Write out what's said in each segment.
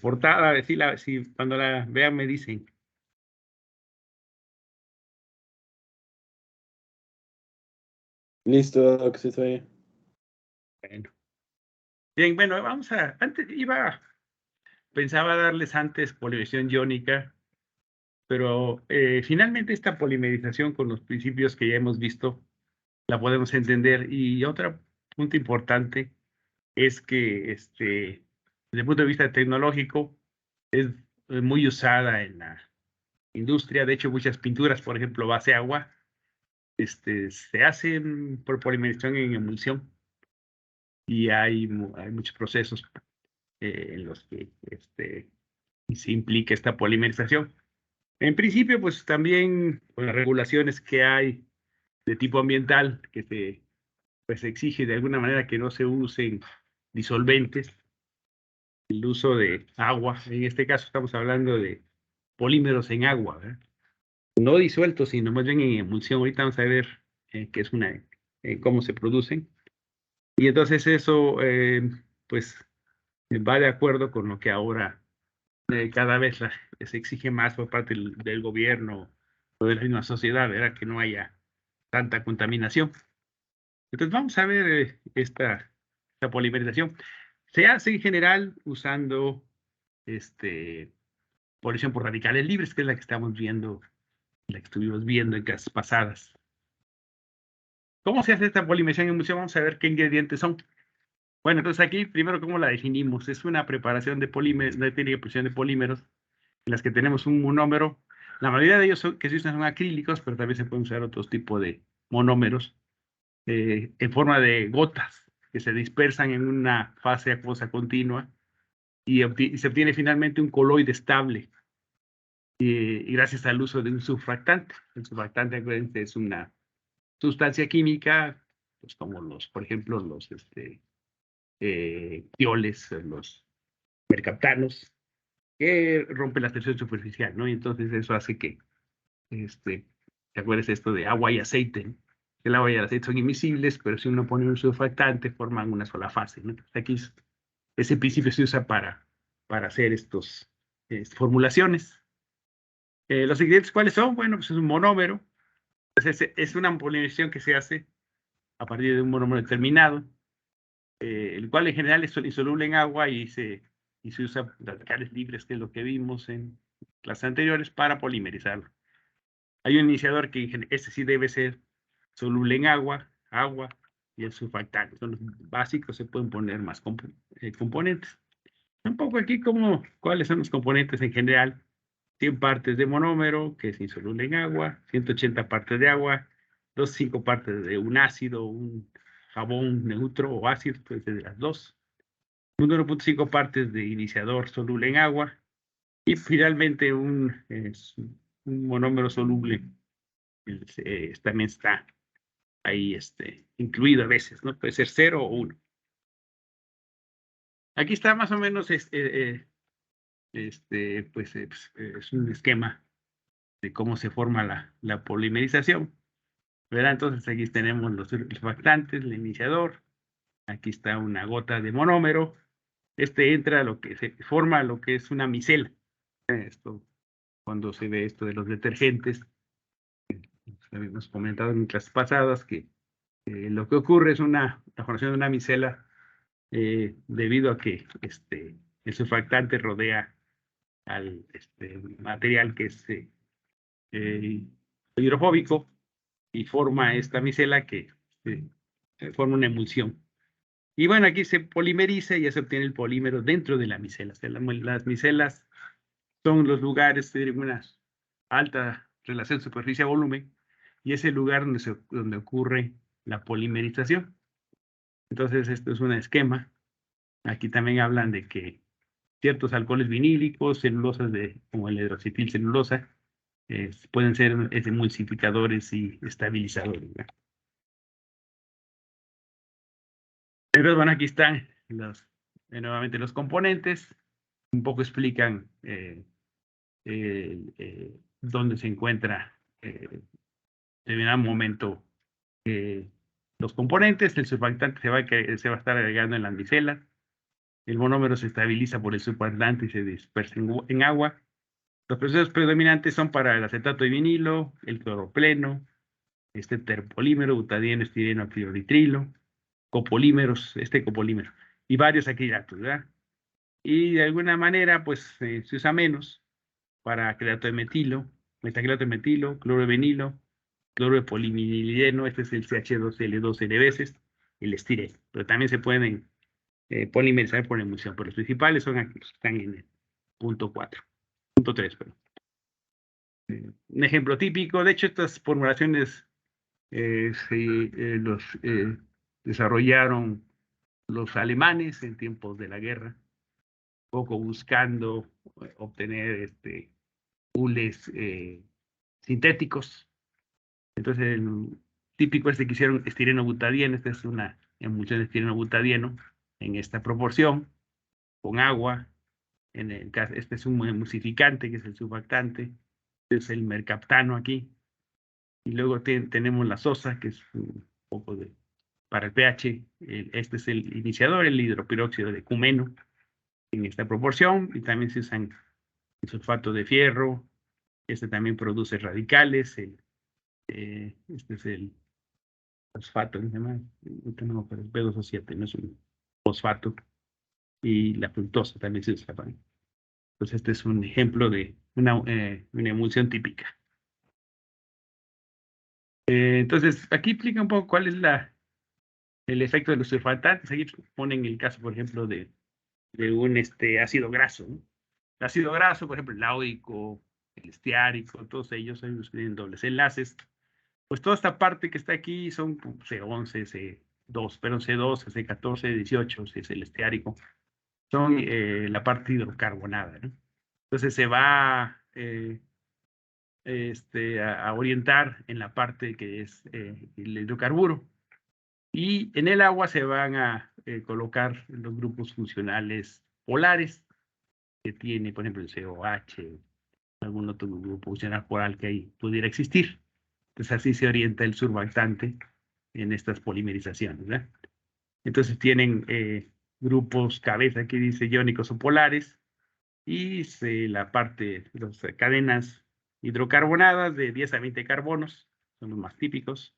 portada, si cuando la vean me dicen. Listo, Doc, sí estoy. Bueno. Bien, bueno, pensaba darles antes polimerización iónica, pero finalmente esta polimerización con los principios que ya hemos visto la podemos entender. Y otro punto importante es que desde el punto de vista tecnológico es muy usada en la industria. De hecho, muchas pinturas, por ejemplo, base agua, se hacen por polimerización en emulsión, y hay muchos procesos en los que se implica esta polimerización. En principio, pues también con las regulaciones que hay de tipo ambiental, que se exige de alguna manera que no se usen disolventes, el uso de agua. En este caso estamos hablando de polímeros en agua, ¿verdad? No disueltos, sino más bien en emulsión. Ahorita vamos a ver qué es cómo se producen. Y entonces eso, pues, va de acuerdo con lo que ahora cada vez se exige más por parte del gobierno o de la misma sociedad, ¿verdad? Que no haya tanta contaminación. Entonces vamos a ver esta polimerización. Se hace en general usando polarización por radicales libres, que es la que estamos viendo, la que estuvimos viendo en clases pasadas. ¿Cómo se hace esta polimerización en emulsión? Vamos a ver qué ingredientes son. Bueno, entonces aquí primero, ¿cómo la definimos? Es una preparación de polímeros, una técnica de preparación de polímeros en las que tenemos un monómero. La mayoría de ellos que se usan son acrílicos, pero también se pueden usar otros tipos de monómeros en forma de gotas que se dispersan en una fase acuosa continua, y se obtiene finalmente un coloide estable, y gracias al uso de un surfactante. El surfactante, acuérdense, es una sustancia química, pues como por ejemplo, los tioles, los mercaptanos, que rompe la tensión superficial, ¿no? Y entonces eso hace que, ¿te acuerdas esto de agua y aceite? ¿No? El agua y el aceite son invisibles, pero si uno pone un surfactante, forman una sola fase, ¿no? Entonces aquí ese principio se usa para hacer estas formulaciones. Los ingredientes, ¿cuáles son? Bueno, pues es un monómero. Pues es una polimerización que se hace a partir de un monómero determinado, el cual en general es insoluble en agua, y se usa radicales libres, que es lo que vimos en clases anteriores, para polimerizarlo. Hay un iniciador que este sí debe ser soluble en agua, y el surfactante. Son los básicos, se pueden poner más componentes. Un poco aquí cuáles son los componentes en general. 100 partes de monómero, que es insoluble en agua, 180 partes de agua, 2,5 partes de un ácido, un jabón neutro o ácido, pues de las dos, 1,5 partes de iniciador soluble en agua, y finalmente un monómero soluble, también está ahí incluido a veces, ¿no? Puede ser 0 o 1. Aquí está más o menos pues, es un esquema de cómo se forma la polimerización. ¿Verdad? Entonces aquí tenemos los surfactantes, el iniciador. Aquí está una gota de monómero. Entra lo que se forma, lo que es una micela. Esto, cuando se ve esto de los detergentes, hemos comentado en clases pasadas que lo que ocurre es la formación de una micela, debido a que el surfactante rodea al material que es hidrofóbico, y forma esta micela que forma una emulsión. Y bueno, aquí se polimeriza y ya se obtiene el polímero dentro de la micela. O sea, las micelas son los lugares de una alta relación superficie-volumen, y es el lugar donde ocurre la polimerización. Entonces, esto es un esquema. Aquí también hablan de que ciertos alcoholes vinílicos, celulosas como el hidroacetilcelulosa, pueden ser emulsificadores y estabilizadores, ¿verdad? Entonces, bueno, aquí están nuevamente los componentes. Un poco explican dónde se encuentra en determinado momento los componentes. El surfactante se va a estar agregando en las micelas. El monómero se estabiliza por el surfactante y se dispersa en agua. Los procesos predominantes son para el acetato de vinilo, el cloropleno, terpolímero, butadieno, estireno, acrilonitrilo, copolímeros, copolímero, y varios acrilatos, ¿verdad? Y de alguna manera, pues, se usa menos para acetato de metilo, metacrilato de metilo, cloro de vinilo, cloro de polivinilideno, este es el CH2L2N veces, el estireno, pero también se pueden polimerizar por emulsión, pero los principales son aquí, están en el punto 4, punto 3, perdón. Un ejemplo típico, de hecho, estas formulaciones los desarrollaron los alemanes en tiempos de la guerra, un poco buscando obtener hules sintéticos. Entonces, el típico que hicieron estireno butadieno, esta es una emulsión de estireno butadieno en esta proporción, con agua. En el caso, este es un emulsificante, que es el surfactante, este es el mercaptano aquí. Y luego tenemos la sosa, que es un poco para el pH. Este es el iniciador, el hidroperóxido de cumeno, en esta proporción. Y también se usan el sulfato de fierro. Este también produce radicales. Este es el fosfato, ¿cómo se llama? No, pero el B2O7, no es un fosfato. Y la fructosa también se usa. Entonces, este es un ejemplo de una emulsión típica. Entonces, aquí explica un poco cuál es el efecto de los surfactantes. Aquí ponen el caso, por ejemplo, de un ácido graso, ¿no? El ácido graso, por ejemplo, el láurico, el estiárico, todos ellos tienen dobles enlaces. Pues toda esta parte que está aquí son C11, C2, pero C2, C14, 18, si es el estiárico. Son la parte hidrocarbonada, ¿no? Entonces se va a orientar en la parte que es el hidrocarburo. Y en el agua se van a colocar los grupos funcionales polares que tiene, por ejemplo, el COH, algún otro grupo funcional polar que ahí pudiera existir. Entonces así se orienta el surfactante en estas polimerizaciones, ¿verdad? Entonces tienen grupos cabeza que dice iónicos o polares y la parte, las cadenas hidrocarbonadas de 10 a 20 carbonos, son los más típicos,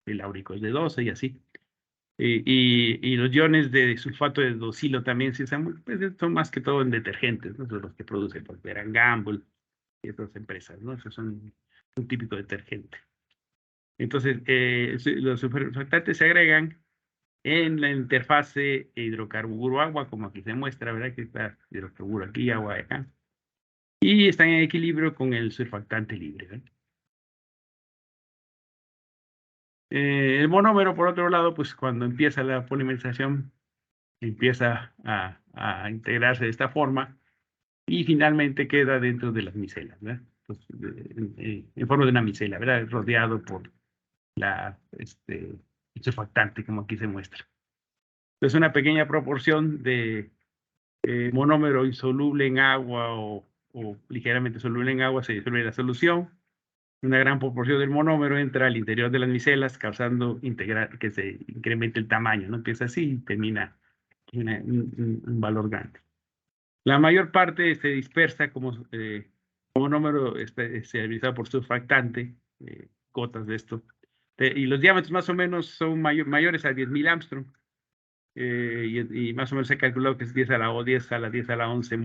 el áurico es de 12 y así. Y los iones de sulfato de docilo también se usan, pues, son más que todo en detergentes, ¿no? Son los que producen Procter & Gamble y otras empresas, ¿no? Esos son un típico detergente. Entonces, los surfactantes se agregan en la interfase hidrocarburo-agua, como aquí se muestra, ¿verdad? Que está hidrocarburo aquí, agua acá. Y están en equilibrio con el surfactante libre, ¿verdad? El monómero, por otro lado, pues cuando empieza la polimerización, empieza a integrarse de esta forma y finalmente queda dentro de las micelas, ¿verdad? Pues, en forma de una micela, ¿verdad? Rodeado por el surfactante, como aquí se muestra. Entonces, una pequeña proporción de monómero insoluble en agua o ligeramente soluble en agua se disuelve en la solución. Una gran proporción del monómero entra al interior de las micelas, causando que se incremente el tamaño, ¿no? Empieza así y termina un valor grande. La mayor parte se dispersa como monómero estabilizado por surfactante, gotas de esto. Y los diámetros más o menos son mayores a 10.000 Armstrong. Y más o menos se ha calculado que es 10 a la 10 a la 10 a la 11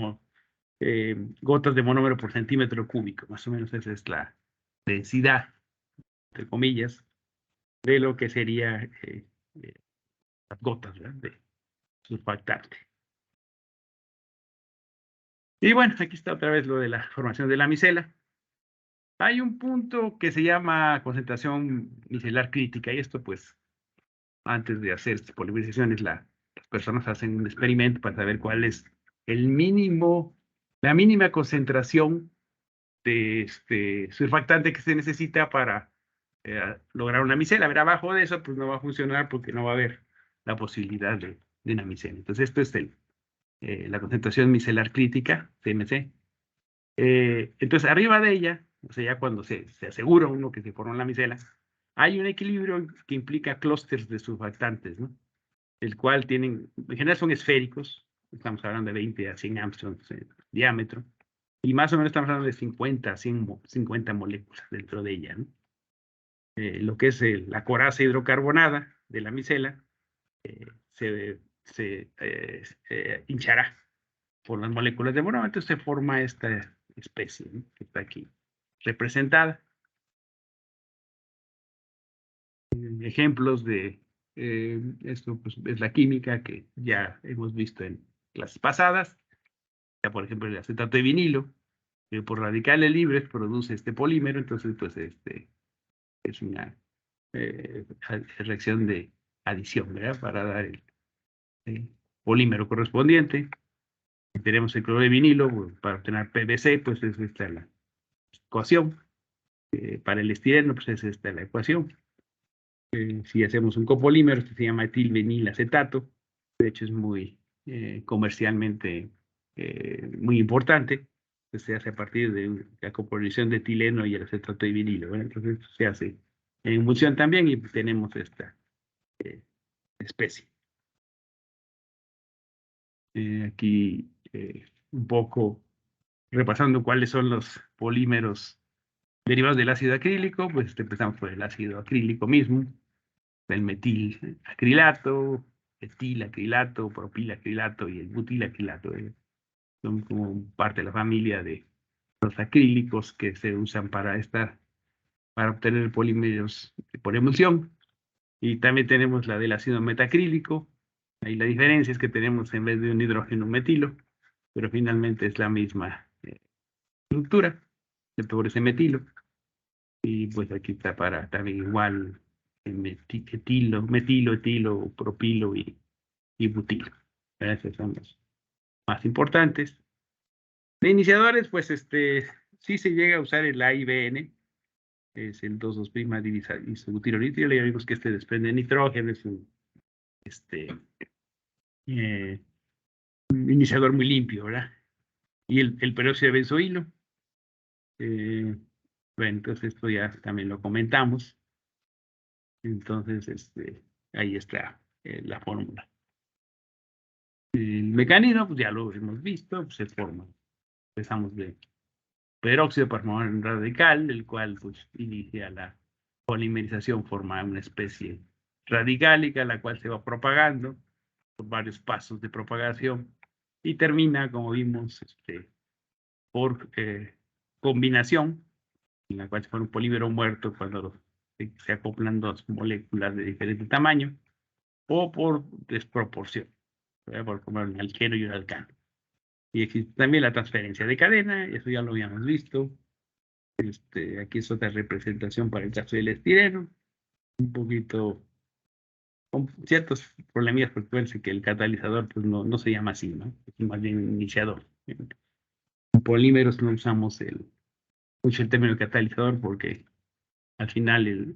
gotas de monómero por centímetro cúbico. Más o menos esa es la densidad, entre comillas, de lo que sería las gotas, ¿verdad? De surfactante. Y bueno, aquí está otra vez lo de la formación de la micela. Hay un punto que se llama concentración micelar crítica, y esto pues antes de hacer polimerizaciones las personas hacen un experimento para saber cuál es la mínima concentración de surfactante que se necesita para lograr una micela. A ver, abajo de eso pues no va a funcionar porque no va a haber la posibilidad de una micela. Entonces esto es la concentración micelar crítica, CMC. Entonces arriba de ella, o sea, ya cuando se asegura uno que se formó la micela, hay un equilibrio que implica clústeres de surfactantes, ¿no? El cual en general son esféricos, estamos hablando de 20 a 100 angstroms de diámetro, y más o menos estamos hablando de 50 a 50 moléculas dentro de ella, ¿no? Lo que es la coraza hidrocarbonada de la micela se hinchará por las moléculas de bono, entonces se forma esta especie, ¿no?, que está aquí representada. Ejemplos de esto, pues, es la química que ya hemos visto en clases pasadas. Ya, por ejemplo, el acetato de vinilo, que por radicales libres produce este polímero, entonces pues es una reacción de adición, ¿verdad?, para dar el polímero correspondiente. Si tenemos el cloruro de vinilo, pues, para obtener PVC, pues es esta la ecuación. Para el estireno, pues es esta la ecuación. Si hacemos un copolímero, que se llama etilvenilacetato, de hecho es muy comercialmente muy importante, pues se hace a partir de la coposición de etileno y el acetato de vinilo, ¿verdad? Entonces se hace en emulsión también y tenemos esta especie. Aquí un poco repasando cuáles son los polímeros derivados del ácido acrílico, pues empezamos por el ácido acrílico mismo, el metilacrilato, etilacrilato, propilacrilato y el butilacrilato. Son como parte de la familia de los acrílicos que se usan para obtener polímeros por emulsión. Y también tenemos la del ácido metacrílico. Ahí la diferencia es que tenemos, en vez de un hidrógeno, un metilo, pero finalmente es la misma estructura, excepto por ese metilo. Y pues aquí está para también igual metilo, etilo, propilo y butilo. Esos son los más importantes. De iniciadores, pues sí se llega a usar el AIBN, es el 2,2-isobutirolitrio. Ya vimos que desprende nitrógeno, es un iniciador muy limpio, ¿verdad? Y el peróxido de benzoilo. Bueno, entonces esto ya también lo comentamos. Entonces, ahí está la fórmula. El mecanismo, pues ya lo hemos visto, pues se forma. Empezamos de peróxido para formar un radical, el cual pues inicia la polimerización, forma una especie radicálica, la cual se va propagando por varios pasos de propagación y termina, como vimos, por combinación, en la cual se forma un polímero muerto cuando se acoplan dos moléculas de diferente tamaño, o por desproporción, ¿verdad?, por comer un alqueno y un alcano. Y existe también la transferencia de cadena, eso ya lo habíamos visto. Aquí es otra representación para el caso del estireno, un poquito con ciertos problemillas, porque parece que el catalizador pues no se llama así, ¿no? Es más bien iniciador. En polímeros no usamos mucho el término catalizador porque al final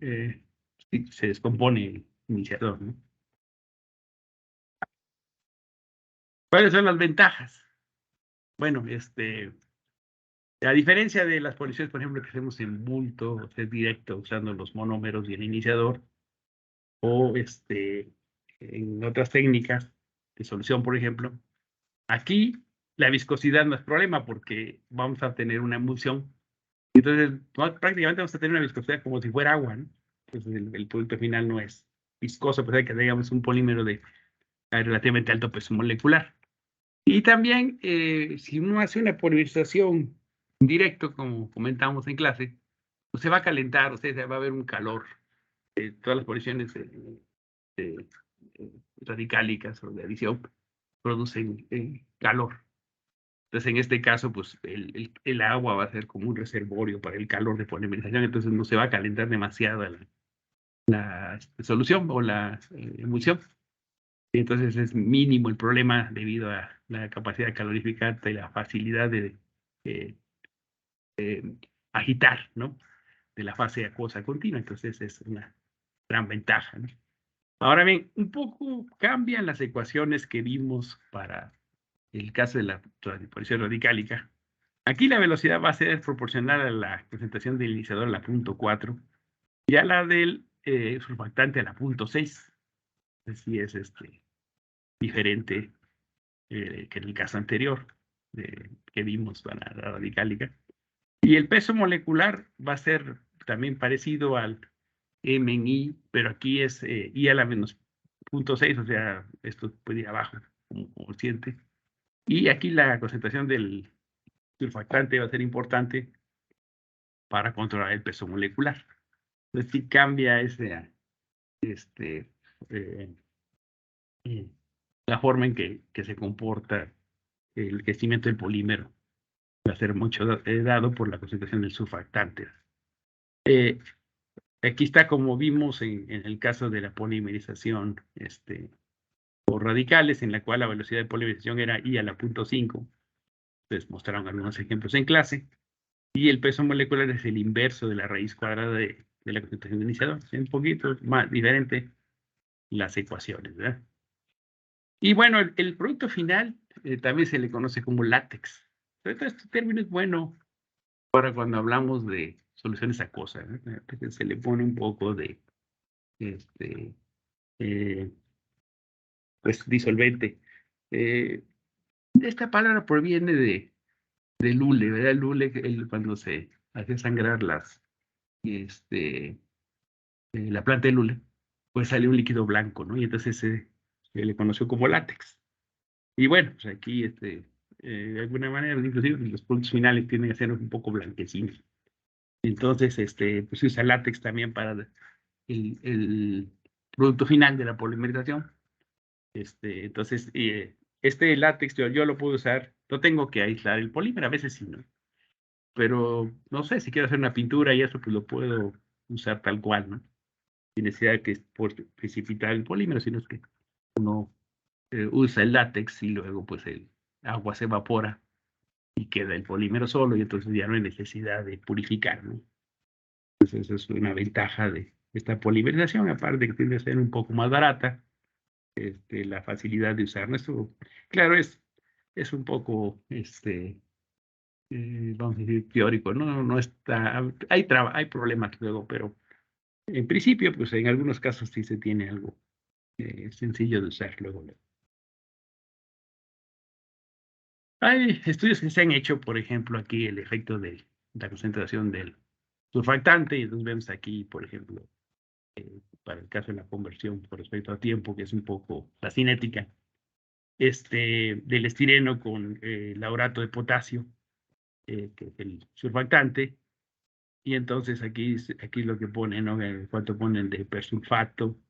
se descompone el iniciador, ¿no? ¿Cuáles son las ventajas? Bueno, a diferencia de las policiones, por ejemplo, que hacemos en bulto, o sea, directo, usando los monómeros y el iniciador, o en otras técnicas de solución, por ejemplo, aquí la viscosidad no es problema porque vamos a tener una emulsión. Entonces, prácticamente vamos a tener una viscosidad como si fuera agua, ¿no? Entonces, el producto final no es viscoso, pues hay que digamos un polímero de relativamente alto peso molecular. Y también, si uno hace una polimerización directo, como comentábamos en clase, pues se va a calentar, o sea, va a haber un calor. Todas las policiones radicálicas o de adición producen calor. Entonces, en este caso, pues el agua va a ser como un reservorio para el calor de polimerización, entonces no se va a calentar demasiado la solución o la emulsión. Y entonces es mínimo el problema debido a la capacidad calorificante y la facilidad de agitar, ¿no?, de la fase acuosa continua. Entonces es una gran ventaja, ¿no? Ahora bien, un poco cambian las ecuaciones que vimos para el caso de la transposición radicálica. Aquí la velocidad va a ser proporcional a la presentación del iniciador a la punto 4 y a la del surfactante a la punto 6. Así es diferente que en el caso anterior que vimos para la radicálica. Y el peso molecular va a ser también parecido al M en I, pero aquí es I a la menos 0.6, o sea, esto puede ir abajo como consciente. Y aquí la concentración del surfactante va a ser importante para controlar el peso molecular. Entonces, si cambia este, eh, eh, la forma en que se comporta el crecimiento del polímero, va a ser mucho dado por la concentración del surfactante. Aquí está como vimos en el caso de la polimerización por radicales, en la cual la velocidad de polimerización era I a la 0.5. Entonces mostraron algunos ejemplos en clase. Y el peso molecular es el inverso de la raíz cuadrada de la concentración de iniciador. Es un poquito más diferente las ecuaciones, ¿verdad? Y bueno, el producto final también se le conoce como látex. Pero este término es bueno para cuando hablamos de soluciones acuosas, ¿no? Se le pone un poco de eh, pues, disolvente. Esta palabra proviene de lule, ¿verdad? Lule, cuando se hace sangrar la planta de lule, pues sale un líquido blanco, ¿no? Y entonces se le conoció como látex. Y bueno, pues aquí, de alguna manera, inclusive los productos finales tienen que ser un poco blanquecinos. Entonces, pues se usa látex también para el producto final de la polimerización. Entonces, este látex yo lo puedo usar, no tengo que aislar el polímero, a veces sí, ¿no? Pero no sé, si quiero hacer una pintura y eso, pues lo puedo usar tal cual, ¿no? Sin necesidad de que por precipitar el polímero, sino es que uno usa el látex y luego pues el agua se evapora y queda el polímero solo y entonces ya no hay necesidad de purificar, ¿no? Entonces eso es una ventaja de esta polimerización, aparte que tiende a ser un poco más barata, la facilidad de usar. Esto, claro, es un poco, vamos a decir, teórico, no está, hay problemas luego, pero en principio, pues en algunos casos sí se tiene algo sencillo de usar luego. Hay estudios que se han hecho, por ejemplo, aquí el efecto de la concentración del surfactante, y entonces vemos aquí, por ejemplo, para el caso de la conversión por respecto a tiempo, que es un poco la cinética, del estireno con laurato de potasio, que es el surfactante, y entonces aquí lo que ponen, ¿no? Cuánto ponen de persulfato,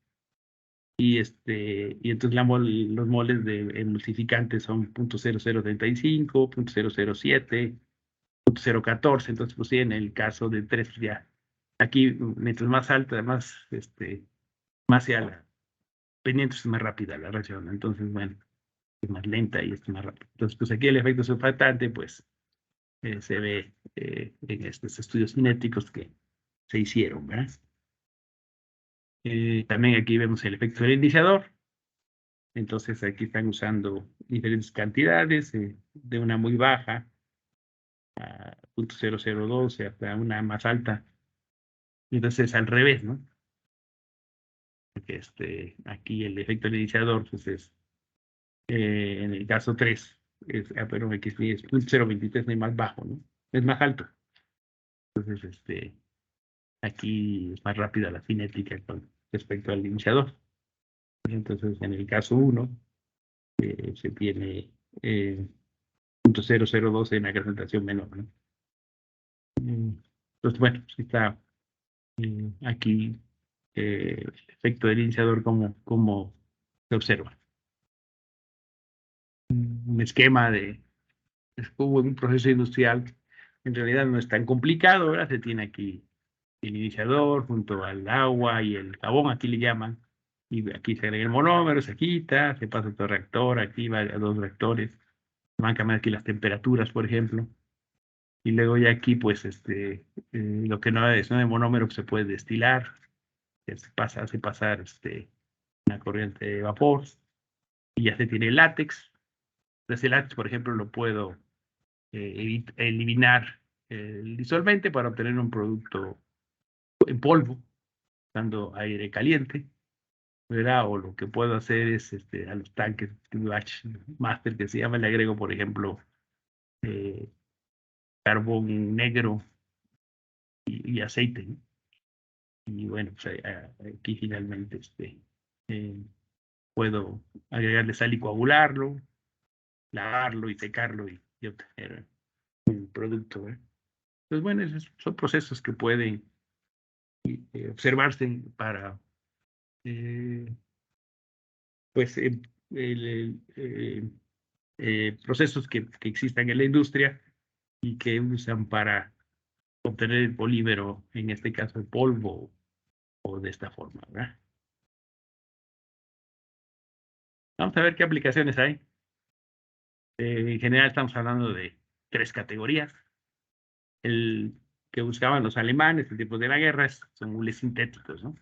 y entonces los moles de emulsificante son 0.0035, 0.007, 0.014, entonces pues sí, en el caso de 3 ya, aquí mientras más alta, más sea la pendiente, es más rápida la reacción, entonces bueno, es más lenta y es más rápida. Entonces pues aquí el efecto surfactante pues se ve en estos estudios cinéticos que se hicieron, ¿verdad? También aquí vemos el efecto del iniciador. Entonces aquí están usando diferentes cantidades, de una muy baja a 0.0012 hasta una más alta. Entonces al revés, ¿no? Porque aquí el efecto del iniciador pues es, en el caso 3, pero aquí sí es 0.23, es más bajo, ¿no? Es más alto. Entonces, aquí es más rápida la cinética con respecto al iniciador. Entonces, en el caso 1, se tiene 0.002 en la concentración menor, ¿no? Entonces, bueno, sí está aquí el efecto del iniciador como se observa. Un esquema es como un proceso industrial, en realidad no es tan complicado, ¿verdad? Se tiene aquí el iniciador junto al agua y el jabón, aquí le llaman, y aquí se agrega el monómero, se quita, se pasa a otro reactor, aquí va a 2 reactores, se van a cambiar aquí las temperaturas, por ejemplo, y luego ya aquí, pues, lo que no es de monómero que se puede destilar, que hace pasar una corriente de vapor, y ya se tiene el látex. Entonces el látex, por ejemplo, lo puedo eliminar el disolvente para obtener un producto en polvo, usando aire caliente. ¿verdad? O lo que puedo hacer es a los tanques batch master que se llama, le agrego, por ejemplo, eh, carbón negro y aceite, ¿no? Y bueno, pues aquí finalmente eh, puedo agregarle sal y coagularlo, lavarlo y secarlo y obtener un producto, ¿eh? Entonces, bueno, esos son procesos que pueden observarse para eh, pues procesos que existan en la industria y que usan para obtener el polímero, en este caso el polvo o de esta forma, ¿verdad? Vamos a ver qué aplicaciones hay. En general estamos hablando de 3 categorías. El que buscaban los alemanes, el tipo de la guerra, son hules sintéticos, ¿no?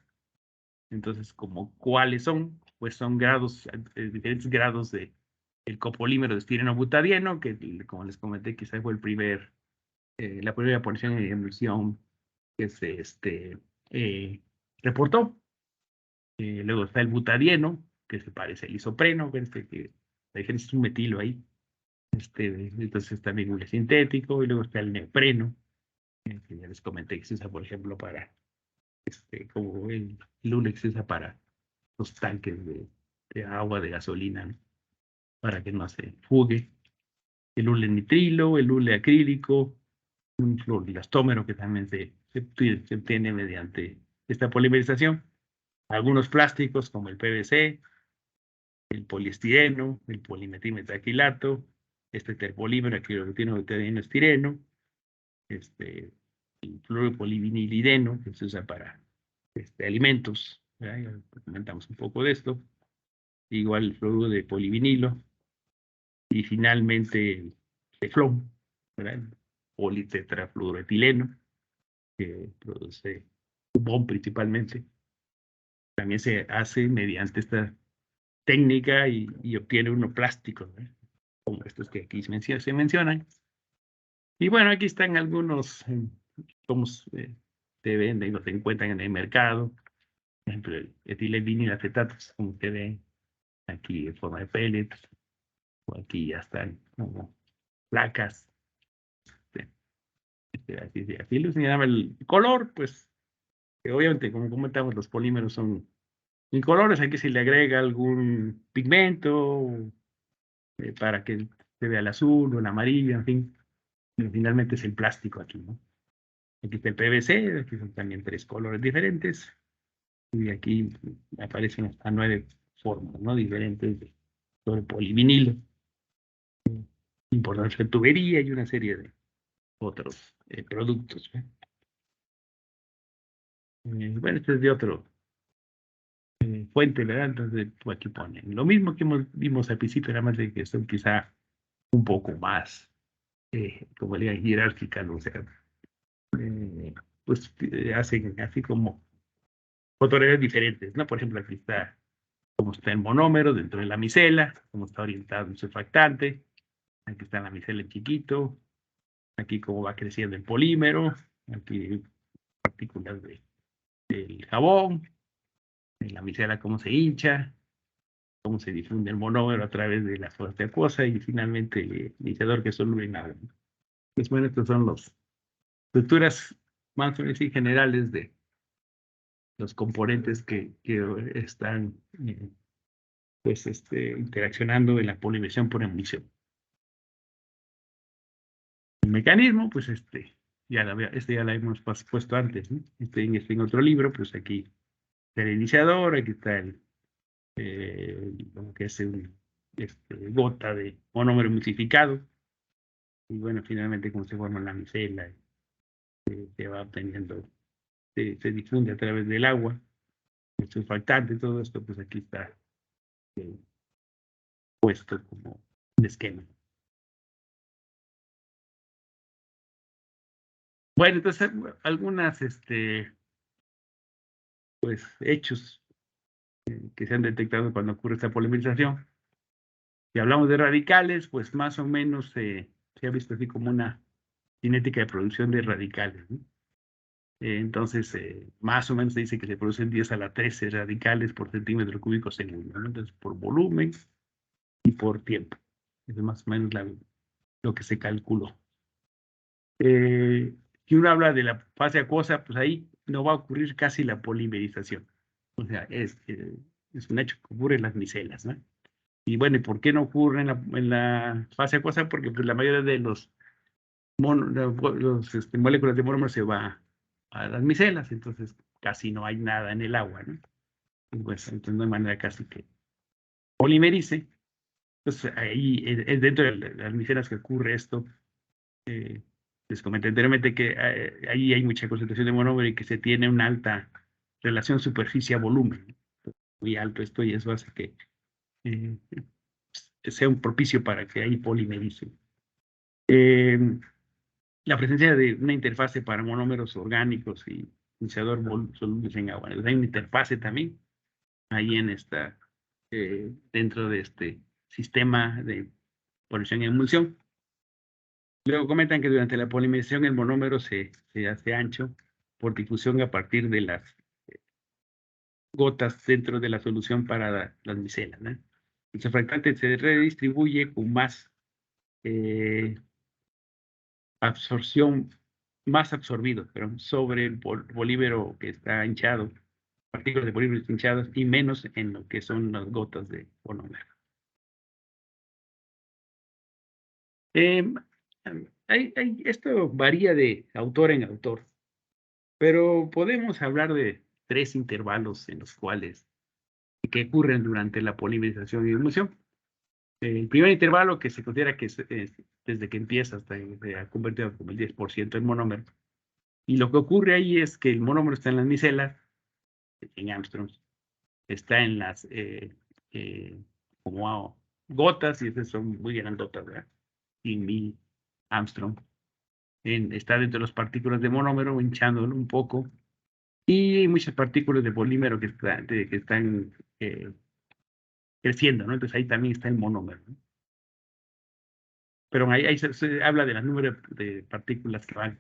Entonces, como cuáles son, pues son grados, diferentes grados de el copolímero de estireno butadieno, que como les comenté, quizás fue la primera porción de emulsión que se eh, reportó. Luego está el butadieno, que se parece al isopreno, que la diferencia es un metilo ahí. Entonces también un sintético, y luego está el neopreno, que ya les comenté que se usa, por ejemplo, para, como el hule que se usa para los tanques de agua, de gasolina, ¿no? Para que no se fugue. El hule nitrilo, el hule acrílico, un fluorelastómero que también se obtiene mediante esta polimerización. Algunos plásticos como el PVC, el poliestireno, el polimetilmetaquilato, terpolímero, acrilobuteno estireno, el fluoropolivinilideno, que se usa para alimentos, ¿verdad? Ya comentamos un poco de esto. Igual el fluoruro de polivinilo y finalmente el teflón, ¿verdad? El politetrafluoroetileno, que produce cupón principalmente. También se hace mediante esta técnica y obtiene uno plástico, ¿no? Como estos que aquí se mencionan. Y bueno, aquí están algunos, cómo se venden o se encuentran en el mercado. Por ejemplo, el etilenvinilacetato, como ustedes ven aquí en forma de pellets, o aquí ya están como placas. Así lo señalaba el color, pues, que obviamente, como comentamos, los polímeros son incolores. Aquí se le agrega algún pigmento para que se vea el azul o el amarillo, en fin. Pero finalmente es el plástico aquí, ¿no? Aquí está el PVC, aquí son también 3 colores diferentes. Y aquí aparecen hasta 9 formas, ¿no? Diferentes sobre polivinilo. Importancia de tubería y una serie de otros productos, ¿eh? Bueno, este es de otro fuente, ¿verdad? Entonces, pues aquí ponen lo mismo que vimos al principio, nada más de que son quizá un poco más, como le digan, jerárquicas, ¿no? O sea, pues hacen así como fotografías diferentes, ¿no? Por ejemplo, aquí está cómo está el monómero dentro de la micela, cómo está orientado el surfactante, aquí está la micela en chiquito, aquí cómo va creciendo el polímero, aquí partículas del jabón, en la micela cómo se hincha, cómo se difunde el monómero a través de la fuerte acuosa y finalmente el iniciador que es soluble en agua. Pues bueno, estas son las estructuras más o menos generales de los componentes que están pues interaccionando en la polimerasión por emulsión. El mecanismo, pues ya la hemos puesto antes, ¿no? En otro libro, pues aquí está el iniciador, aquí está lo que es un gota de monómero emulsificado, y bueno, finalmente cómo se forma la micela, se va obteniendo, se difunde a través del agua, el surfactante, todo esto, pues aquí está eh, puesto como un esquema. Bueno, entonces algunas, pues, hechos que se han detectado cuando ocurre esta polimerización. Si hablamos de radicales, pues más o menos se ha visto así como una cinética de producción de radicales, ¿no? Entonces, más o menos se dice que se producen 10 a la 13 radicales por centímetro cúbico segundo, ¿no? Entonces, por volumen y por tiempo. Eso es más o menos lo que se calculó. Si uno habla de la fase acuosa, pues ahí no va a ocurrir casi la polimerización. O sea, es un hecho que ocurre en las micelas, ¿no? Y bueno, ¿y por qué no ocurre en la fase acuosa? Porque pues, la mayoría de los moléculas de monómero se va a las micelas, entonces casi no hay nada en el agua, ¿no? Pues, entonces no hay manera casi que polimerice. Entonces ahí es dentro de las micelas que ocurre esto. Les comenté anteriormente que ahí hay mucha concentración de monómero y que se tiene una alta relación superficie a volumen, muy alto esto, y eso hace que eh, sea un propicio para que ahí polimerice. Eh, la presencia de una interfase para monómeros orgánicos y iniciador solubles en agua. Hay una interfase también ahí dentro de este sistema de polución y emulsión. Luego comentan que durante la polimerización el monómero se hace ancho por difusión a partir de las gotas dentro de la solución para las micelas, ¿no? El surfactante se redistribuye con más eh, absorción, más absorbido, pero sobre el polímero que está hinchado, partículas de polímeros hinchadas, y menos en lo que son las gotas de monómero. Eh, esto varía de autor en autor, pero podemos hablar de 3 intervalos en los cuales que ocurren durante la polimerización y emulsión. El primer intervalo, que se considera que es desde que empieza hasta a convertir como el 10% en monómero. Y lo que ocurre ahí es que el monómero está en las micelas, en Armstrongs, está en las como gotas, y esas son muy grandotas, ¿verdad? Y mi Armstrong está dentro de las partículas de monómero, hinchándolo un poco, y hay muchas partículas de polímero que están creciendo, ¿no? Entonces ahí también está el monómero, ¿no? Pero ahí se habla de los números de partículas que van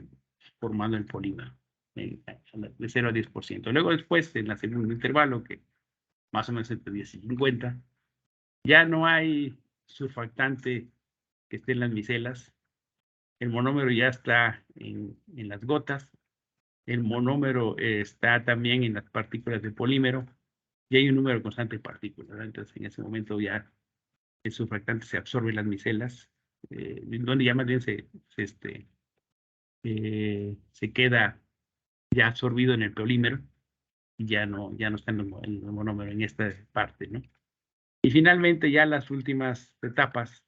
formando el polímero, de 0 a 10%. Luego después, en el segundo intervalo, que más o menos entre 10 y 50, ya no hay surfactante que esté en las micelas, el monómero ya está en las gotas, el monómero está también en las partículas de polímero, y hay un número constante de partículas, ¿verdad? Entonces en ese momento ya el surfactante se absorbe en las micelas, donde ya más bien se queda ya absorbido en el polímero y ya no está en el monómero en esta parte, ¿no? Y finalmente ya las últimas etapas,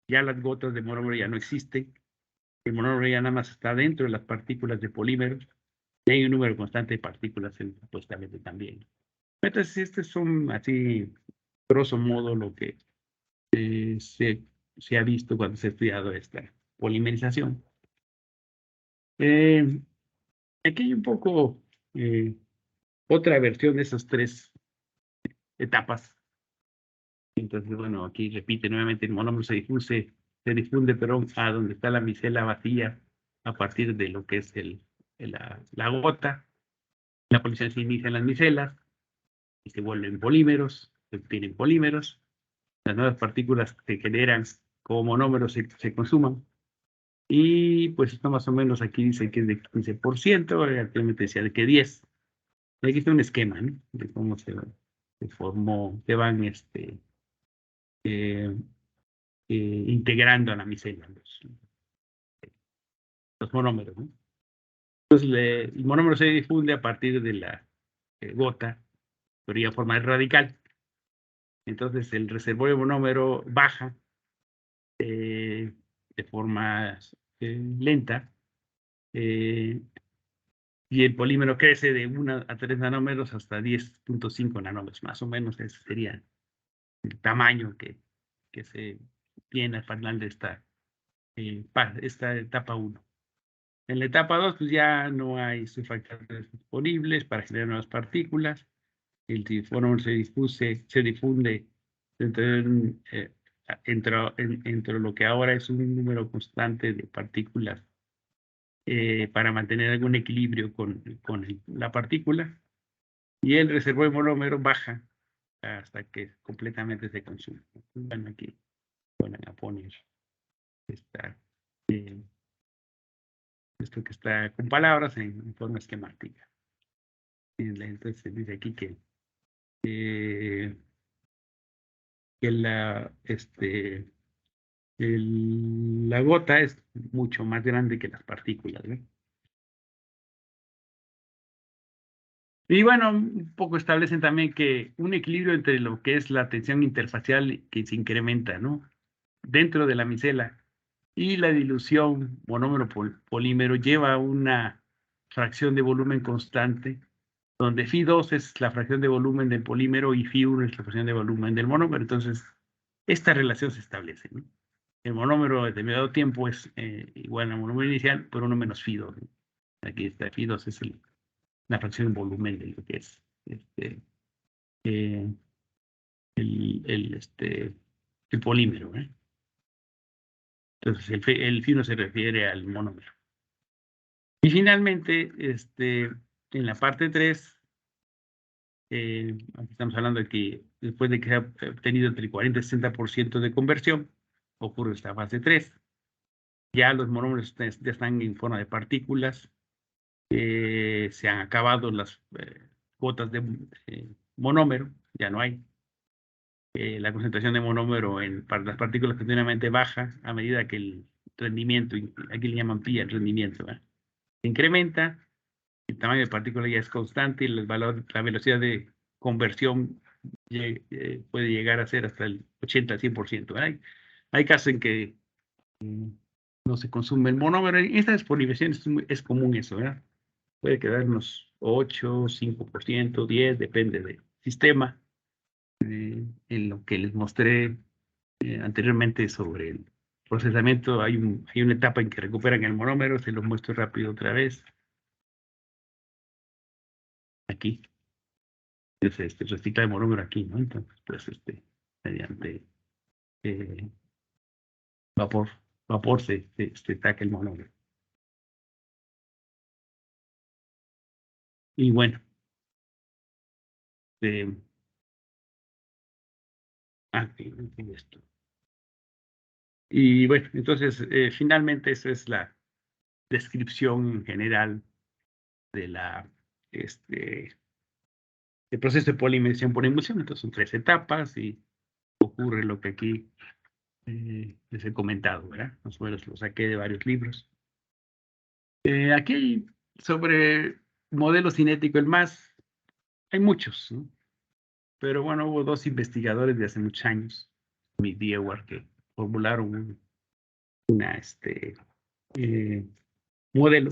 ya las gotas de monómero ya no existen, el monómero ya nada más está dentro de las partículas de polímero y hay un número constante de partículas supuestamente también. Entonces, estos son así, grosso modo, lo que se ha visto cuando se ha estudiado esta polimerización. Aquí hay un poco otra versión de esas 3 etapas. Entonces, bueno, aquí repite nuevamente, el monómero se difunde, perdón, a donde está la micela vacía a partir de lo que es la gota. La polinización se inicia en las micelas y se vuelven polímeros, se obtienen polímeros. Las nuevas partículas que se generan como monómeros se consuman. Y pues esto más o menos aquí dice que es de 15%, actualmente decía de que 10%. Y aquí está un esquema, ¿no? De cómo se formó, se van eh, integrando a la micela los monómeros, ¿no? Entonces el monómero se difunde a partir de la gota, pero ya forma el radical. Entonces el reservorio de monómero baja de forma lenta, y el polímero crece de 1 a 3 nanómetros hasta 10.5 nanómetros, más o menos ese sería el tamaño que se tiene al final de esta etapa 1. En la etapa 2, pues ya no hay surfactantes disponibles para generar nuevas partículas. El monómero se difunde entre lo que ahora es un número constante de partículas para mantener algún equilibrio con la partícula, y el reservorio de monómero baja hasta que completamente se consume. Bueno, aquí van a poner esta, esto que está con palabras en forma esquemática. Entonces se dice aquí que la gota es mucho más grande que las partículas, ¿no? Y bueno, un poco establecen también que un equilibrio entre lo que es la tensión interfacial que se incrementa, ¿no? Dentro de la micela y la dilución monómero-polímero lleva a una fracción de volumen constante, donde Φ2 es la fracción de volumen del polímero y Φ1 es la fracción de volumen del monómero. Entonces, esta relación se establece, ¿no? El monómero a determinado tiempo es igual al monómero inicial, pero uno menos Φ2, ¿no? Aquí está, Φ2 es la fracción de volumen de lo que es eh, el polímero, ¿eh? Entonces, el Φ1 se refiere al monómero. Y finalmente, en la parte 3, aquí estamos hablando de que después de que se ha obtenido entre el 40 y 60% de conversión, ocurre esta fase 3. Ya los monómeros ya están en forma de partículas, se han acabado las cuotas de monómero, ya no hay. La concentración de monómero para las partículas continuamente baja a medida que el rendimiento, aquí le llaman pi el rendimiento, ¿verdad? Se incrementa, el tamaño de partícula ya es constante y la velocidad de conversión puede llegar a ser hasta el 80 al 100%. Hay casos en que no se consume el monómero. En estas polinizaciones es común eso, ¿verdad? Puede quedar unos 8, 5%, 10%, depende del sistema. En lo que les mostré anteriormente sobre el procesamiento, hay una etapa en que recuperan el monómero, se lo muestro rápido otra vez. Aquí. Es recicla el monómero aquí, ¿no? Entonces, pues, mediante eh, vapor, se taca el monómero. Y bueno, esto. Y bueno, entonces, finalmente, esa es la descripción general de el proceso de polimerización por emulsión. Entonces, son 3 etapas y ocurre lo que aquí les he comentado, ¿verdad? Más o menos lo saqué de varios libros. Aquí sobre modelo cinético, hay muchos, ¿no? Pero bueno, hubo 2 investigadores de hace muchos años, Smith y Ewart, que formularon una modelo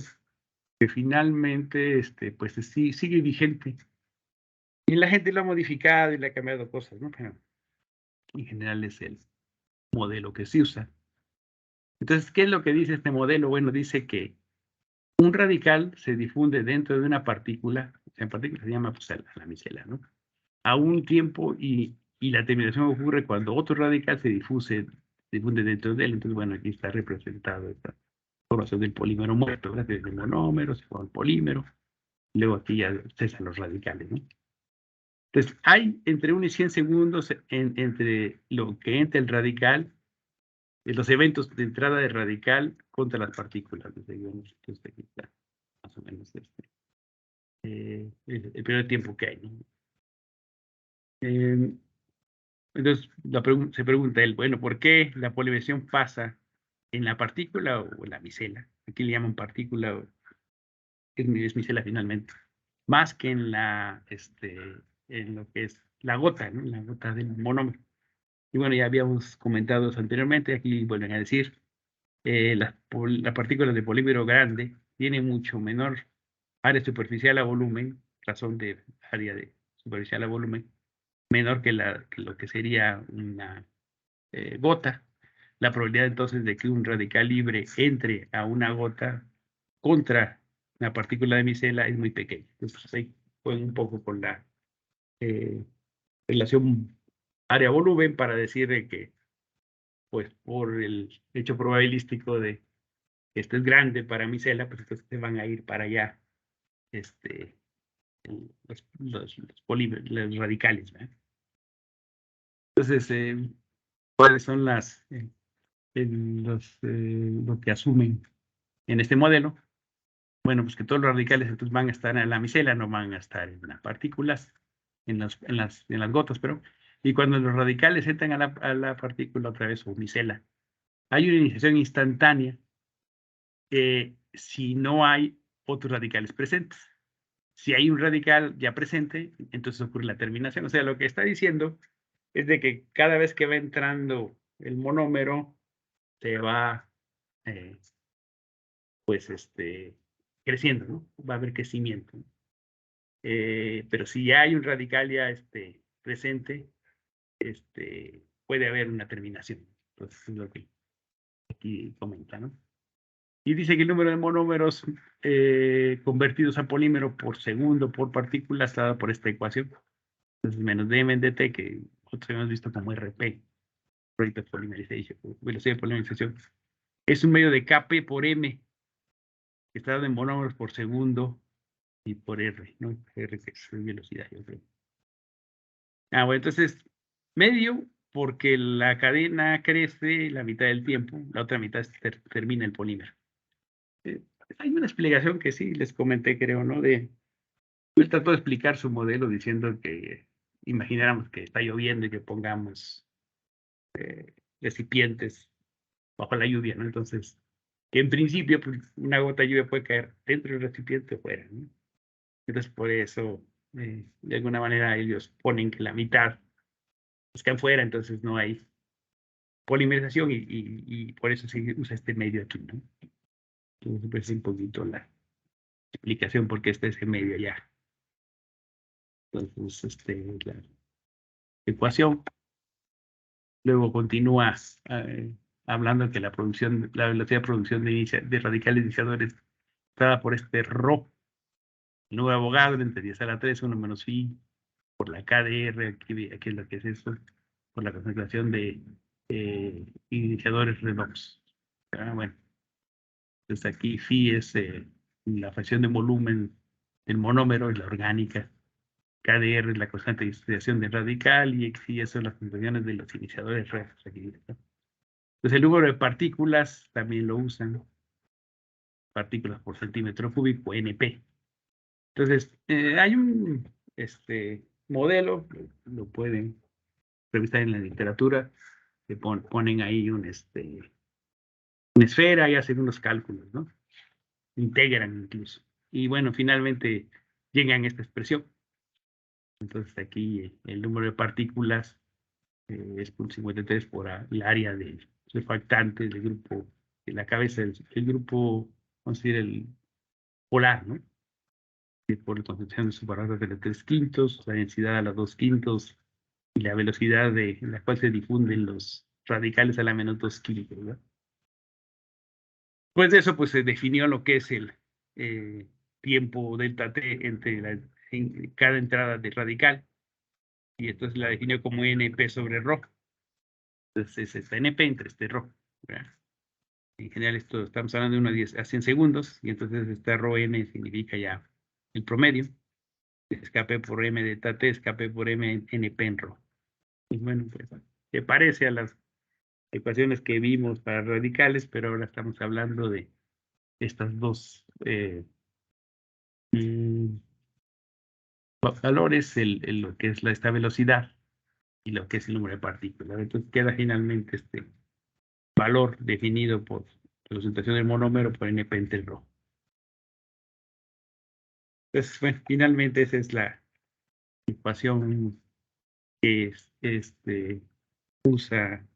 que finalmente pues sí, sigue vigente. Y la gente lo ha modificado y le ha cambiado cosas, ¿no? Pero en general es el modelo que se usa. Entonces, ¿qué es lo que dice este modelo? Bueno, dice que un radical se difunde dentro de una partícula, en partícula se llama pues, la micela, ¿no? A un tiempo y la terminación ocurre cuando otro radical se difunde dentro de él. Entonces, bueno, aquí está representado esta formación del polímero muerto, ¿verdad? Desde el monómero, se forma el polímero, y luego aquí ya cesan los radicales, ¿no? Entonces, hay entre 1 y 100 segundos entre lo que entra el radical, los eventos de entrada de radical contra las partículas. Entonces, aquí está más o menos el periodo de tiempo que hay, ¿no? Entonces, se pregunta él, bueno, ¿por qué la polimerización pasa en la partícula o en la micela? Aquí le llaman partícula, es micela finalmente, más que en lo que es la gota, ¿no? La gota del monómero. Y bueno, ya habíamos comentado eso anteriormente, aquí vuelven a decir, las partículas de polímero grande tienen mucho menor área superficial a volumen, razón de área de superficial a volumen, menor que lo que sería una gota. La probabilidad entonces de que un radical libre entre a una gota contra la partícula de micela es muy pequeña. Entonces ahí juegan un poco con la relación área-volumen para decir que, pues, por el hecho probabilístico de Este es grande para micela, pues entonces se van a ir para allá los radicales, ¿verdad? Entonces, ¿cuáles son lo que asumen en este modelo? Bueno, pues que todos los radicales entonces van a estar en la micela, no van a estar en las partículas, en las gotas, pero y cuando los radicales entran a la partícula otra vez o micela, hay una iniciación instantánea si no hay otros radicales presentes. Si hay un radical ya presente, entonces ocurre la terminación. O sea, lo que está diciendo es de que cada vez que va entrando el monómero, se va, pues, creciendo, ¿no? Va a haber crecimiento. Pero si ya hay un radical ya presente, puede haber una terminación. Entonces, es lo que aquí comenta, ¿no? Y dice que el número de monómeros convertidos a polímero por segundo por partícula está dado por esta ecuación. Entonces, menos dm en dt, que nosotros hemos visto como RP, Rate of Polymerization, velocidad de polimerización. Es un medio de Kp por m, que está dado en monómeros por segundo y por R, ¿no? R que es velocidad, yo creo. Bueno, entonces, medio porque la cadena crece la mitad del tiempo, la otra mitad termina el polímero. Hay una explicación que sí les comenté, creo, ¿no? Él trató de explicar su modelo diciendo que imagináramos que está lloviendo y que pongamos recipientes bajo la lluvia, ¿no? Entonces, que en principio, pues, una gota de lluvia puede caer dentro del recipiente o fuera, ¿no? Entonces, por eso, de alguna manera, ellos ponen que la mitad pues, cae fuera, entonces no hay polimerización y por eso se usa este medio aquí, ¿no? Entonces, pues, un poquito la explicación porque está ese medio ya. Entonces, la ecuación. Luego continúa hablando que la velocidad de producción de radicales iniciadores dada por este ρ, el número de Avogadro entre 10 a la 3, 1 menos phi, por la KDR, aquí es lo que es eso, por la concentración de iniciadores redox. Bueno, entonces aquí phi es la fracción de volumen del monómero y la orgánica. KDR es la constante de distribución del radical y XY son las concentraciones de los iniciadores redox. Entonces el número de partículas también lo usan, partículas por centímetro cúbico, NP. Entonces, hay un modelo, lo pueden revisar en la literatura, que ponen ahí una esfera y hacen unos cálculos, ¿no? Integran incluso. Y bueno, finalmente llegan a esta expresión. Entonces aquí el número de partículas es 0.53 por el área de surfactantes del grupo, de la cabeza del grupo, vamos a decir, el polar, ¿no? Y por la concentración de superrasas de los 3/5, la densidad a los 2/5 y la velocidad en la cual se difunden los radicales a la menos 2 kg, ¿verdad? Pues de eso pues se definió lo que es el tiempo delta T en cada entrada de radical y entonces la definió como NP sobre ρ. Entonces es NP entre ρ, ¿verdad? En general esto estamos hablando de 1 a 100 segundos y entonces esta ρn significa ya el promedio. Escape por m de T, escape por m NP en ρ. Y bueno, pues se parece a las ecuaciones que vimos para radicales, pero ahora estamos hablando de estas dos valores, lo que es esta velocidad y lo que es el número de partículas. Entonces queda finalmente este valor definido por la concentración del monómero por NP entre ρ. Entonces, bueno, finalmente esa es la ecuación que usa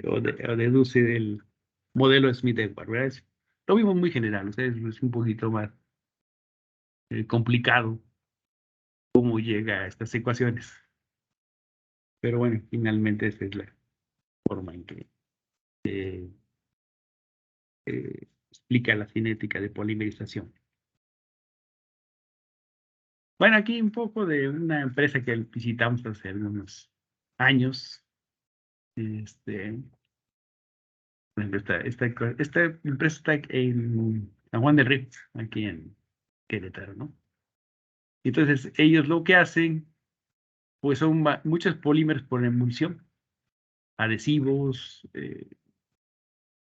o deduce del modelo de Smith-Edwards, ¿verdad? Lo vimos muy general, o sea, es un poquito más complicado cómo llega a estas ecuaciones. Pero bueno, finalmente esa es la forma en que explica la cinética de polimerización. Bueno, aquí un poco de una empresa que visitamos hace algunos años. Por ejemplo, esta empresa está en San Juan del Río, aquí en Querétaro, ¿no? Entonces, ellos lo que hacen, pues son muchos polímeros por emulsión, adhesivos,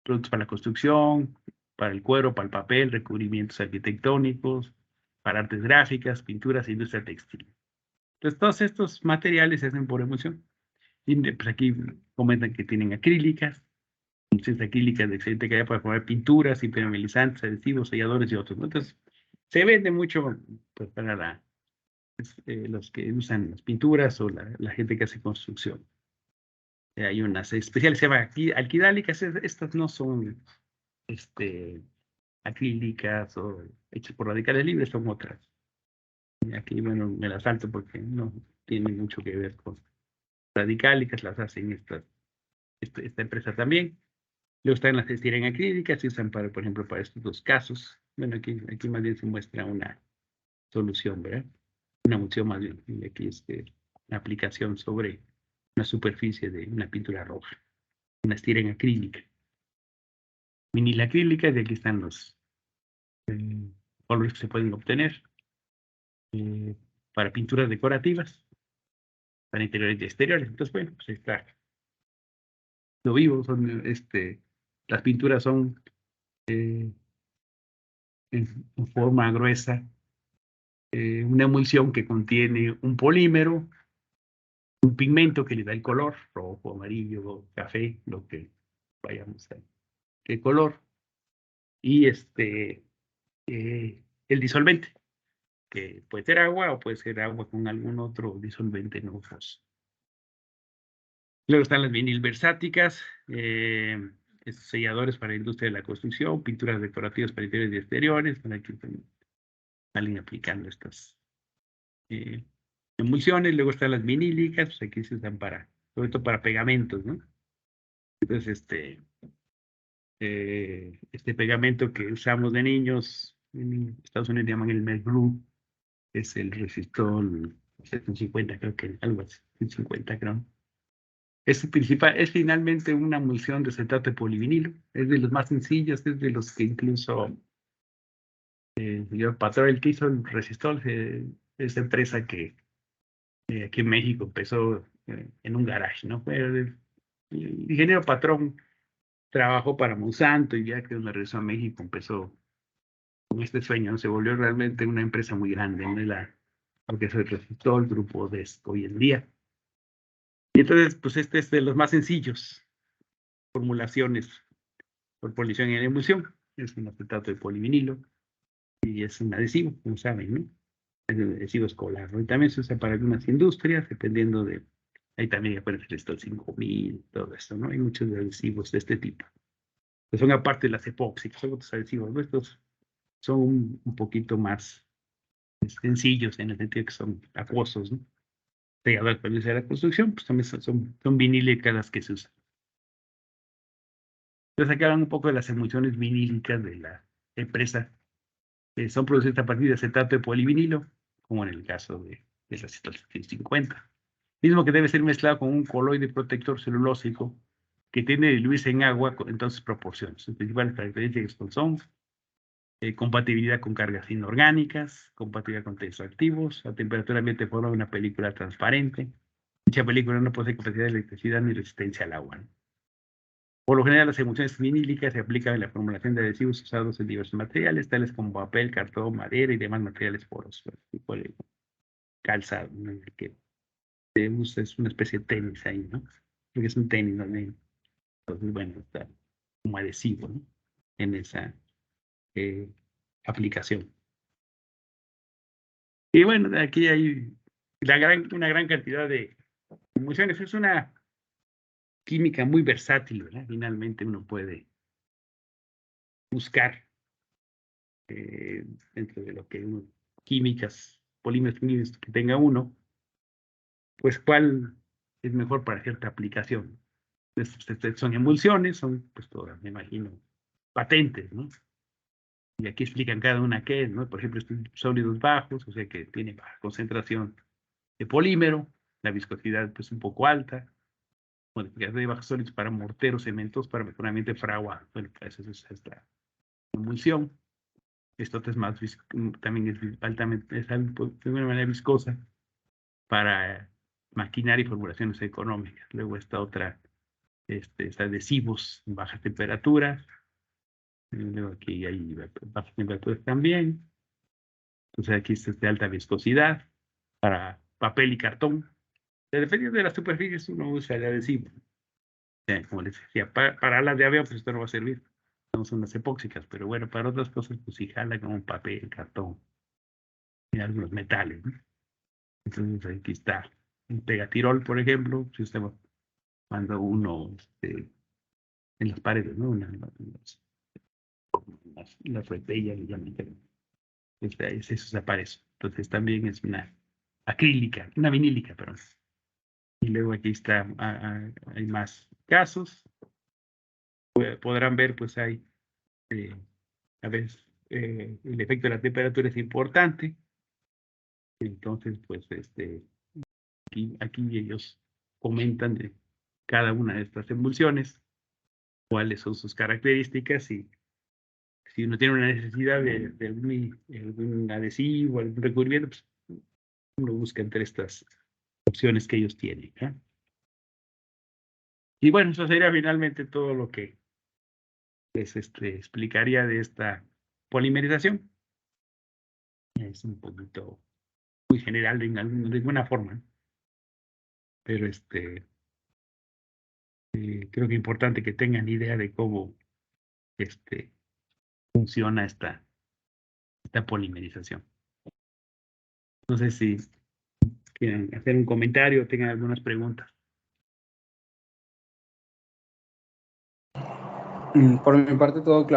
productos para la construcción, para el cuero, para el papel, recubrimientos arquitectónicos, para artes gráficas, pinturas e industria textil. Entonces, todos estos materiales se hacen por emulsión. Y pues aquí comentan que tienen acrílicas, emulsiones acrílicas de excelente calidad para formar pinturas, impermeabilizantes, adhesivos, selladores y otros, ¿no? Entonces, se vende mucho pues, para los que usan las pinturas o la gente que hace construcción. Hay unas especiales, se llaman alquidálicas, estas no son acrílicas o hechas por radicales libres, son otras. Y aquí, bueno, me las salto porque no tienen mucho que ver con radicálicas, las hacen esta empresa también. Luego están las estiren acrílicas, se usan para, por ejemplo, para estos dos casos. Bueno, aquí más bien se muestra una solución, ¿verdad? Una emulsión más bien. Y aquí es una aplicación sobre una superficie de una pintura roja, una estiren acrílica. Vinil acrílica, y aquí están los colores que se pueden obtener eh, para pinturas decorativas, para interiores y exteriores. Entonces, bueno, pues está lo vivo, las pinturas son eh, en forma gruesa, una emulsión que contiene un polímero, un pigmento que le da el color, rojo, amarillo, café, lo que vayamos a qué color, y el disolvente, que puede ser agua o puede ser agua con algún otro disolvente no fósforo. Luego están las vinil versáticas, estos selladores para la industria de la construcción, pinturas decorativas para interiores y exteriores, para que salen aplicando estas eh, emulsiones. Luego están las vinílicas, pues aquí se usan sobre todo para pegamentos, ¿no? Entonces, este pegamento que usamos de niños, en Estados Unidos llaman el Melt Blue, es el resistol 750, creo que algo así, 150 creo. Es finalmente una emulsión de acetato de polivinilo. Es de los más sencillos, es de los que incluso el señor Patrón, el que hizo el resistol, esa empresa que aquí en México empezó en un garage, ¿no? Fue el ingeniero Patrón trabajó para Monsanto y ya que me regresó a México empezó con este sueño, ¿no? Se volvió realmente una empresa muy grande, ¿no? Porque es el resistol, grupo de hoy en día. Y entonces, pues este es de los más sencillos, formulaciones por polición y emulsión. Es un acetato de polivinilo y es un adhesivo, como saben, ¿no? Es un adhesivo escolar, ¿no? Y también se usa para algunas industrias, dependiendo de. Ahí también aparece el Stol 5000, todo eso, ¿no? Hay muchos adhesivos de este tipo. Que son aparte de las epoxi, que son otros adhesivos, ¿no? Estos son un poquito más sencillos en el sentido que son acuosos, ¿no? Pegados al de la construcción, pues también son vinílicas las que se usan. Entonces sacaron un poco de las emulsiones vinílicas de la empresa. Son producidas a partir de acetato de polivinilo, como en el caso del acetal 50. Mismo que debe ser mezclado con un coloide protector celulósico que tiene que diluirse en agua en todas sus proporciones. Sus principales características son compatibilidad con cargas inorgánicas, compatibilidad con textos activos, a temperatura ambiente forma una película transparente. Dicha película no posee capacidad de electricidad ni resistencia al agua, ¿no? Por lo general, las emulsiones vinílicas se aplican en la formulación de adhesivos usados en diversos materiales, tales como papel, cartón, madera y demás materiales porosos, tipo de calzado, ¿no? Que se usa, es una especie de tenis ahí, ¿no? Porque es un tenis, ¿no? Entonces, bueno, está como adhesivo, ¿no? En esa eh, aplicación. Y bueno, aquí hay una gran cantidad de emulsiones. Es una química muy versátil, ¿verdad? Finalmente uno puede buscar dentro de lo que químicas, polímeros químicos que tenga uno, pues cuál es mejor para cierta aplicación. Son emulsiones, son pues todas, me imagino, patentes, ¿no? Y aquí explican cada una qué es, ¿no? Por ejemplo, estos sólidos bajos, o sea que tiene baja concentración de polímero, la viscosidad pues un poco alta, modificación de bajos sólidos para morteros, cementos, para mejoramiento de fragua. Bueno, pues eso es esta emulsión. Esto es más, también es altamente, es de una manera viscosa para maquinaria y formulaciones económicas. Luego esta otra, adhesivos en bajas temperaturas. Luego aquí hay bajas temperaturas también. Entonces aquí está de alta viscosidad para papel y cartón. Dependiendo de las superficies, uno usa el adhesivo. Como les decía, para las de avión, pues esto no va a servir. No son las epóxicas, pero bueno, para otras cosas, pues sí jala como un papel, cartón y algunos metales, ¿no? Entonces aquí está el pegatirol, por ejemplo, si usted cuando uno en las paredes, ¿no? Las repellas, le llaman, eso se aparece. Entonces también es una acrílica, una vinílica, perdón. Y luego aquí está, hay más casos. Podrán ver, pues hay, a veces, el efecto de la temperatura es importante. Entonces, pues, aquí ellos comentan de cada una de estas emulsiones, cuáles son sus características y si uno tiene una necesidad de algún adhesivo, algún recubrimiento, pues uno busca entre estas opciones que ellos tienen, ¿eh? Y bueno, eso sería finalmente todo lo que les explicaría de esta polimerización. Es un poquito muy general de alguna forma, ¿no? Pero creo que es importante que tengan idea de cómo funciona esta polimerización. No sé si quieren hacer un comentario o tengan algunas preguntas. Por mi parte, todo claro.